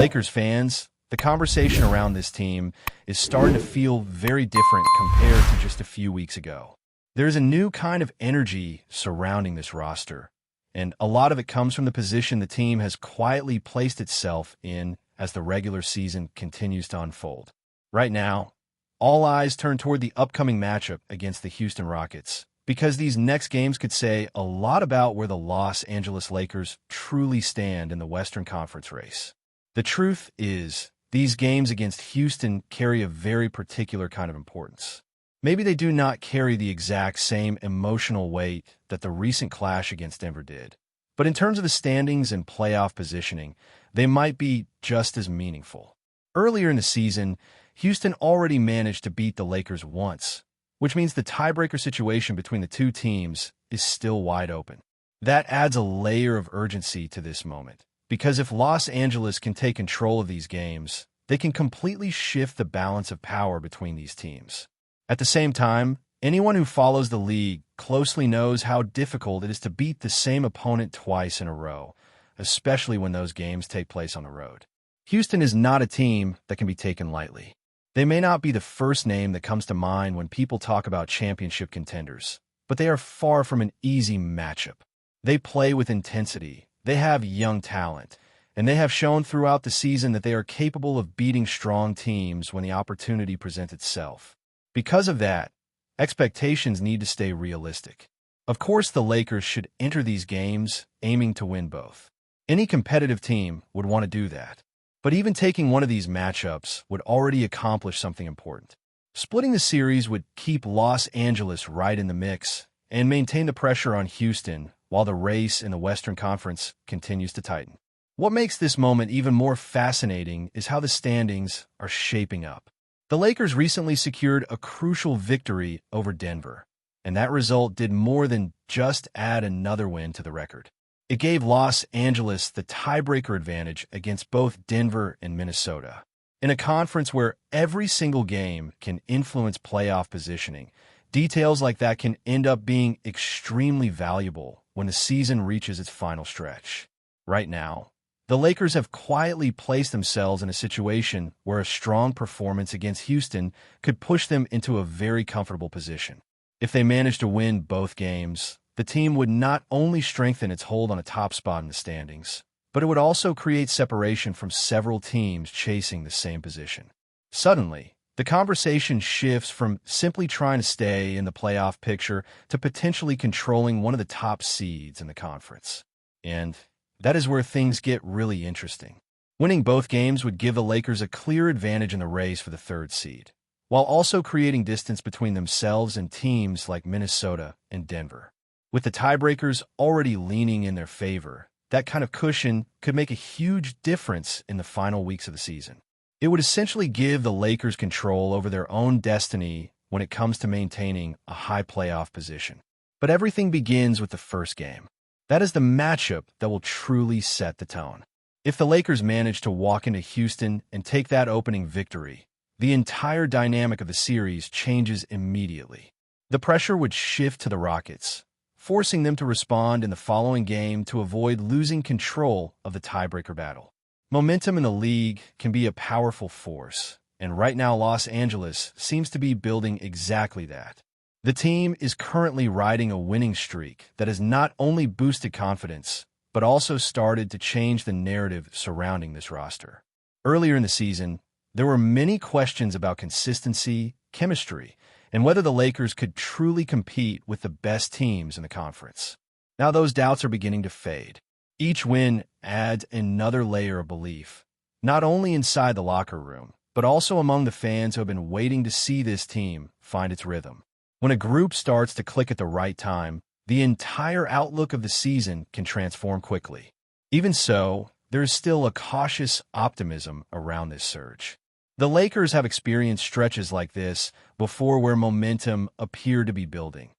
Lakers fans, the conversation around this team is starting to feel very different compared to just a few weeks ago. There's a new kind of energy surrounding this roster, and a lot of it comes from the position the team has quietly placed itself in as the regular season continues to unfold. Right now, all eyes turn toward the upcoming matchup against the Houston Rockets, because these next games could say a lot about where the Los Angeles Lakers truly stand in the Western Conference race. The truth is, these games against Houston carry a very particular kind of importance. Maybe they do not carry the exact same emotional weight that the recent clash against Denver did, but in terms of the standings and playoff positioning, they might be just as meaningful. Earlier in the season, Houston already managed to beat the Lakers once, which means the tiebreaker situation between the two teams is still wide open. That adds a layer of urgency to this moment, because if Los Angeles can take control of these games, they can completely shift the balance of power between these teams. At the same time, anyone who follows the league closely knows how difficult it is to beat the same opponent twice in a row, especially when those games take place on the road. Houston is not a team that can be taken lightly. They may not be the first name that comes to mind when people talk about championship contenders, but they are far from an easy matchup. They play with intensity, they have young talent, and they have shown throughout the season that they are capable of beating strong teams when the opportunity presents itself. Because of that, expectations need to stay realistic. Of course, the Lakers should enter these games aiming to win both. Any competitive team would want to do that. But even taking one of these matchups would already accomplish something important. Splitting the series would keep Los Angeles right in the mix and maintain the pressure on Houston while the race in the Western Conference continues to tighten. What makes this moment even more fascinating is how the standings are shaping up. The Lakers recently secured a crucial victory over Denver, and that result did more than just add another win to the record. It gave Los Angeles the tiebreaker advantage against both Denver and Minnesota. In a conference where every single game can influence playoff positioning, details like that can end up being extremely valuable when the season reaches its final stretch. Right now, the Lakers have quietly placed themselves in a situation where a strong performance against Houston could push them into a very comfortable position. If they manage to win both games, the team would not only strengthen its hold on a top spot in the standings, but it would also create separation from several teams chasing the same position. Suddenly, the conversation shifts from simply trying to stay in the playoff picture to potentially controlling one of the top seeds in the conference. And that is where things get really interesting. Winning both games would give the Lakers a clear advantage in the race for the third seed, while also creating distance between themselves and teams like Minnesota and Denver. With the tiebreakers already leaning in their favor, that kind of cushion could make a huge difference in the final weeks of the season. It would essentially give the Lakers control over their own destiny when it comes to maintaining a high playoff position. But everything begins with the first game. That is the matchup that will truly set the tone. If the Lakers manage to walk into Houston and take that opening victory, the entire dynamic of the series changes immediately. The pressure would shift to the Rockets, forcing them to respond in the following game to avoid losing control of the tiebreaker battle. Momentum in the league can be a powerful force, and right now Los Angeles seems to be building exactly that. The team is currently riding a winning streak that has not only boosted confidence, but also started to change the narrative surrounding this roster. Earlier in the season, there were many questions about consistency, chemistry, and whether the Lakers could truly compete with the best teams in the conference. Now those doubts are beginning to fade. Each win adds another layer of belief, not only inside the locker room, but also among the fans who have been waiting to see this team find its rhythm. When a group starts to click at the right time, the entire outlook of the season can transform quickly. Even so, there is still a cautious optimism around this surge. The Lakers have experienced stretches like this before where momentum appeared to be building,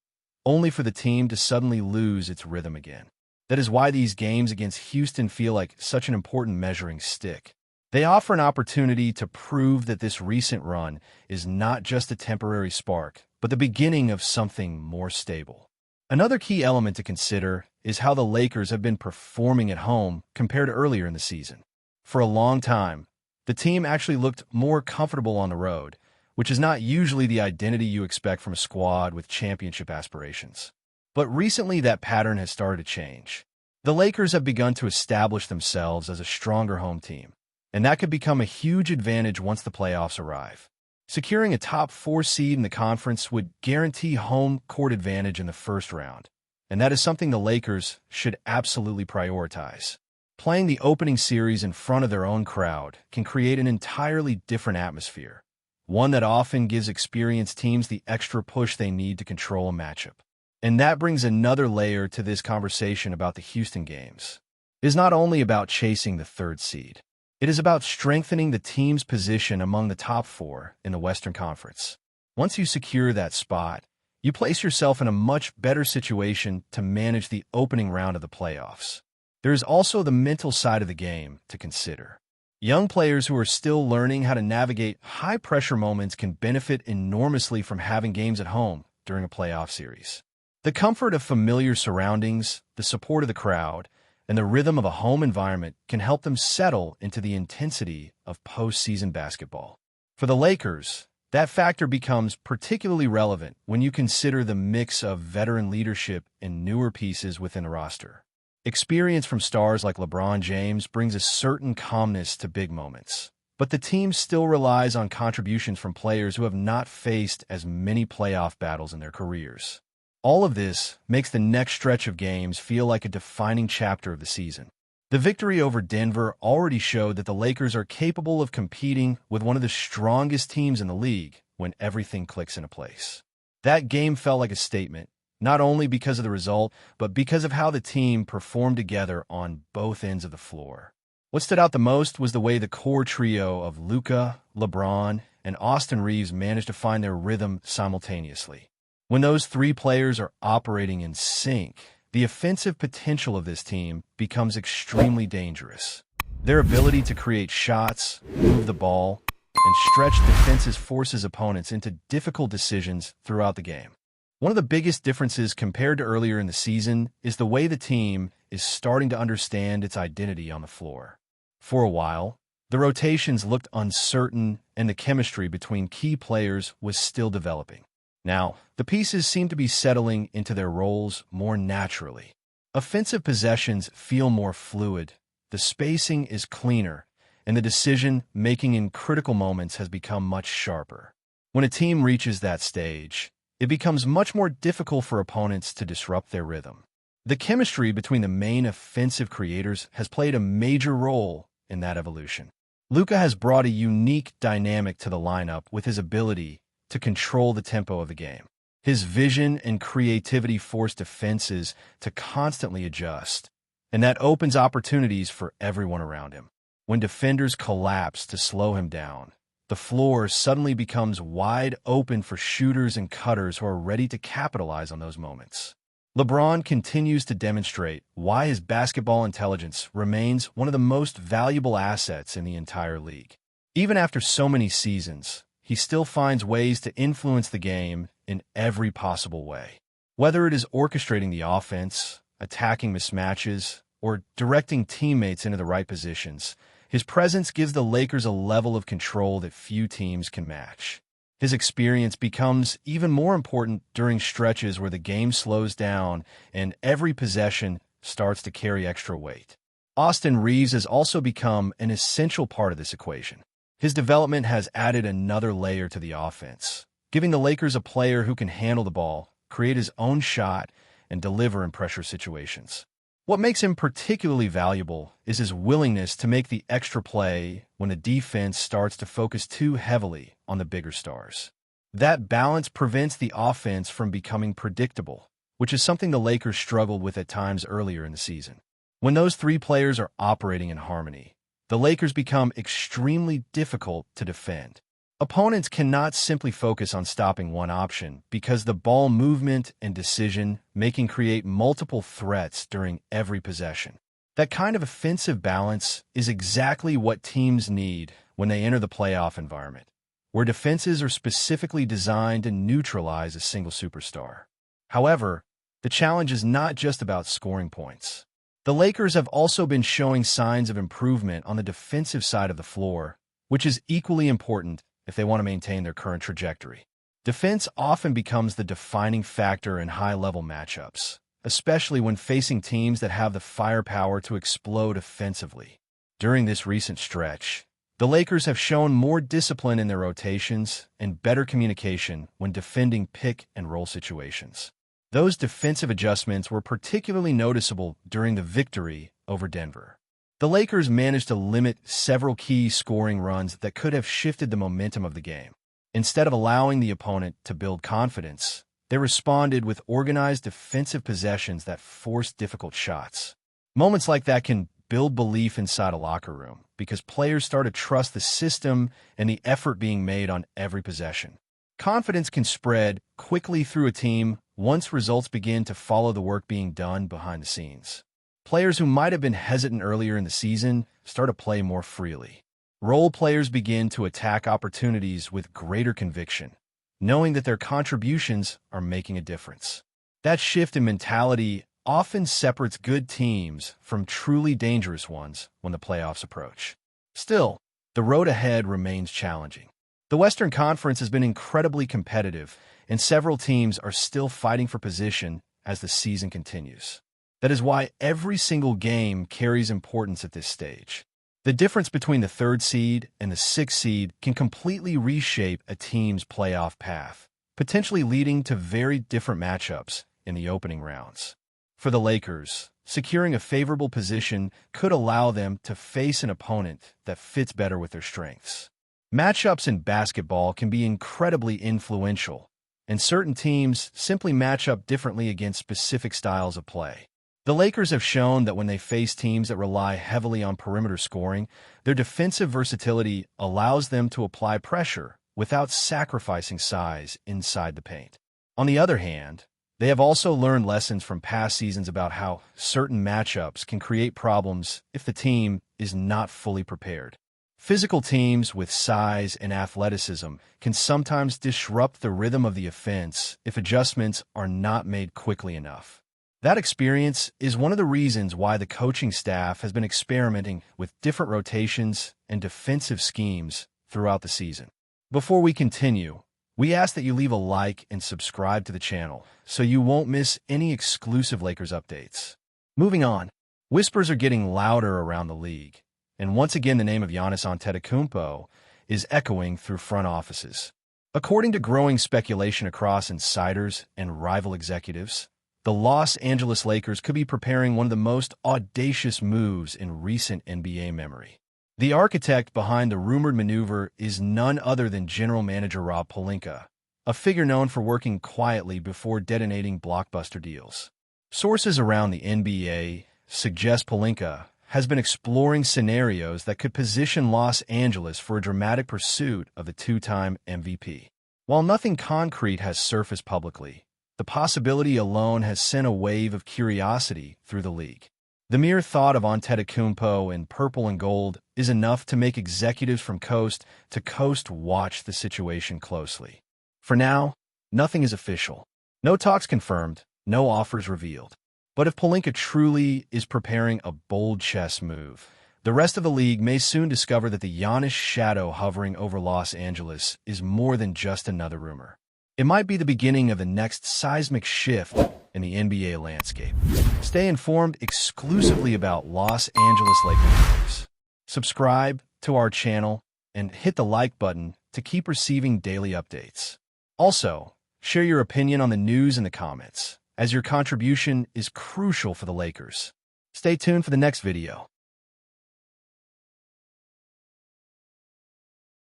only for the team to suddenly lose its rhythm again. That is why these games against Houston feel like such an important measuring stick. They offer an opportunity to prove that this recent run is not just a temporary spark, but the beginning of something more stable. Another key element to consider is how the Lakers have been performing at home compared to earlier in the season. For a long time, the team actually looked more comfortable on the road, which is not usually the identity you expect from a squad with championship aspirations. But recently that pattern has started to change. The Lakers have begun to establish themselves as a stronger home team, and that could become a huge advantage once the playoffs arrive. Securing a top 4 seed in the conference would guarantee home court advantage in the first round, and that is something the Lakers should absolutely prioritize. Playing the opening series in front of their own crowd can create an entirely different atmosphere, one that often gives experienced teams the extra push they need to control a matchup. And that brings another layer to this conversation about the Houston games. It is not only about chasing the 3rd seed. It is about strengthening the team's position among the top 4 in the Western Conference. Once you secure that spot, you place yourself in a much better situation to manage the opening round of the playoffs. There is also the mental side of the game to consider. Young players who are still learning how to navigate high-pressure moments can benefit enormously from having games at home during a playoff series. The comfort of familiar surroundings, the support of the crowd, and the rhythm of a home environment can help them settle into the intensity of postseason basketball. For the Lakers, that factor becomes particularly relevant when you consider the mix of veteran leadership and newer pieces within the roster. Experience from stars like LeBron James brings a certain calmness to big moments, but the team still relies on contributions from players who have not faced as many playoff battles in their careers. All of this makes the next stretch of games feel like a defining chapter of the season. The victory over Denver already showed that the Lakers are capable of competing with one of the strongest teams in the league when everything clicks into place. That game felt like a statement, not only because of the result, but because of how the team performed together on both ends of the floor. What stood out the most was the way the core trio of Luka, LeBron, and Austin Reeves managed to find their rhythm simultaneously. When those 3 players are operating in sync, the offensive potential of this team becomes extremely dangerous. Their ability to create shots, move the ball, and stretch defenses forces opponents into difficult decisions throughout the game. One of the biggest differences compared to earlier in the season is the way the team is starting to understand its identity on the floor. For a while, the rotations looked uncertain and the chemistry between key players was still developing. Now, the pieces seem to be settling into their roles more naturally. Offensive possessions feel more fluid, the spacing is cleaner, and the decision-making in critical moments has become much sharper. When a team reaches that stage, it becomes much more difficult for opponents to disrupt their rhythm. The chemistry between the main offensive creators has played a major role in that evolution. Luka has brought a unique dynamic to the lineup with his ability to control the tempo of the game. His vision and creativity force defenses to constantly adjust, and that opens opportunities for everyone around him. When defenders collapse to slow him down, the floor suddenly becomes wide open for shooters and cutters who are ready to capitalize on those moments. LeBron continues to demonstrate why his basketball intelligence remains one of the most valuable assets in the entire league. Even after so many seasons, he still finds ways to influence the game in every possible way. Whether it is orchestrating the offense, attacking mismatches, or directing teammates into the right positions, his presence gives the Lakers a level of control that few teams can match. His experience becomes even more important during stretches where the game slows down and every possession starts to carry extra weight. Austin Reeves has also become an essential part of this equation. His development has added another layer to the offense, giving the Lakers a player who can handle the ball, create his own shot, and deliver in pressure situations. What makes him particularly valuable is his willingness to make the extra play when the defense starts to focus too heavily on the bigger stars. That balance prevents the offense from becoming predictable, which is something the Lakers struggled with at times earlier in the season. When those 3 players are operating in harmony, the Lakers become extremely difficult to defend. Opponents cannot simply focus on stopping one option because the ball movement and decision-making create multiple threats during every possession. That kind of offensive balance is exactly what teams need when they enter the playoff environment, where defenses are specifically designed to neutralize a single superstar. However, the challenge is not just about scoring points. The Lakers have also been showing signs of improvement on the defensive side of the floor, which is equally important if they want to maintain their current trajectory. Defense often becomes the defining factor in high-level matchups, especially when facing teams that have the firepower to explode offensively. During this recent stretch, the Lakers have shown more discipline in their rotations and better communication when defending pick-and-roll situations. Those defensive adjustments were particularly noticeable during the victory over Denver. The Lakers managed to limit several key scoring runs that could have shifted the momentum of the game. Instead of allowing the opponent to build confidence, they responded with organized defensive possessions that forced difficult shots. Moments like that can build belief inside a locker room because players start to trust the system and the effort being made on every possession. Confidence can spread quickly through a team once results begin to follow the work being done behind the scenes. Players who might have been hesitant earlier in the season start to play more freely. Role players begin to attack opportunities with greater conviction, knowing that their contributions are making a difference. That shift in mentality often separates good teams from truly dangerous ones when the playoffs approach. Still, the road ahead remains challenging. The Western Conference has been incredibly competitive, and several teams are still fighting for position as the season continues. That is why every single game carries importance at this stage. The difference between the 3rd seed and the 6th seed can completely reshape a team's playoff path, potentially leading to very different matchups in the opening rounds. For the Lakers, securing a favorable position could allow them to face an opponent that fits better with their strengths. Matchups in basketball can be incredibly influential, and certain teams simply match up differently against specific styles of play. The Lakers have shown that when they face teams that rely heavily on perimeter scoring, their defensive versatility allows them to apply pressure without sacrificing size inside the paint. On the other hand, they have also learned lessons from past seasons about how certain matchups can create problems if the team is not fully prepared. Physical teams with size and athleticism can sometimes disrupt the rhythm of the offense if adjustments are not made quickly enough. That experience is one of the reasons why the coaching staff has been experimenting with different rotations and defensive schemes throughout the season. Before we continue, we ask that you leave a like and subscribe to the channel so you won't miss any exclusive Lakers updates. Moving on, whispers are getting louder around the league, and once again the name of Giannis Antetokounmpo is echoing through front offices. According to growing speculation across insiders and rival executives, the Los Angeles Lakers could be preparing one of the most audacious moves in recent NBA memory. The architect behind the rumored maneuver is none other than general manager Rob Pelinka, a figure known for working quietly before detonating blockbuster deals. Sources around the NBA suggest Pelinka has been exploring scenarios that could position Los Angeles for a dramatic pursuit of the 2-time MVP. While nothing concrete has surfaced publicly, the possibility alone has sent a wave of curiosity through the league. The mere thought of Antetokounmpo in purple and gold is enough to make executives from coast to coast watch the situation closely. For now, nothing is official. No talks confirmed, no offers revealed. But if Pelinka truly is preparing a bold chess move, the rest of the league may soon discover that the Giannis shadow hovering over Los Angeles is more than just another rumor. It might be the beginning of the next seismic shift in the NBA landscape. Stay informed exclusively about Los Angeles Lakers news. Subscribe to our channel and hit the like button to keep receiving daily updates. Also, share your opinion on the news in the comments, as your contribution is crucial for the Lakers. Stay tuned for the next video.